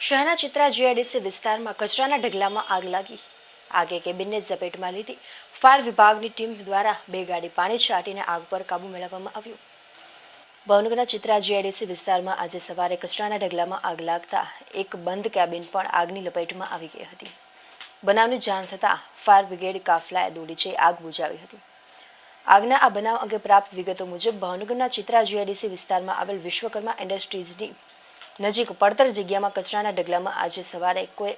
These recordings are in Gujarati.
શહેરના ચિત્રા જીઆઈડીસી વિસ્તારમાં કચરાના ઢગલામાં આગ લાગી. આગે કેબિનને ઝપેટમાં લીધી. ફાયર વિભાગની ટીમ દ્વારા 2 ગાડી પાણી છાંટીને આગ પર કાબુ મેળવવામાં આવ્યો. ભાવનગરના ચિત્રા જીઆઈડીસી વિસ્તારમાં આજે સવારે કચરાના ઢગલામાં આગ લાગતા એક બંધ કેબિન પણ આગની લપેટમાં આવી ગઈ હતી. બનાવની જાણ થતાં ફાયર બ્રિગેડ કાફલાએ દોડી જઈ આગ બુઝાવી હતી. આગના આ બનાવ અંગે પ્રાપ્ત વિગતો મુજબ ભાવનગરના ચિત્રા જીઆઈડીસી વિસ્તારમાં આવેલ વિશ્વકર્મા ઇન્ડસ્ટ્રીઝની નજીક પડતર જગ્યામાં કચરાના ઢગલામાં આજે સવારે કોઈ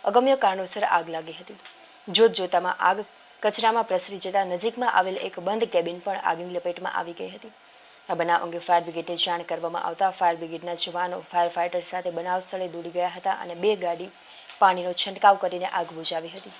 અગમ્ય કારણોસર આગ લાગી હતી. જોતજોતામાં આગ કચરામાં પ્રસરી જતા નજીકમાં આવેલ એક બંધ કેબિન પણ આગની લપેટમાં આવી ગઈ હતી. આ બનાવ અંગે ફાયર બ્રિગેડને જાણ કરવામાં આવતા ફાયર બ્રિગેડના જવાનો ફાયર ફાઇટર સાથે બનાવ સ્થળે દોડી ગયા હતા અને 2 ગાડી પાણીનો છંટકાવ કરીને આગ બુઝાવી હતી.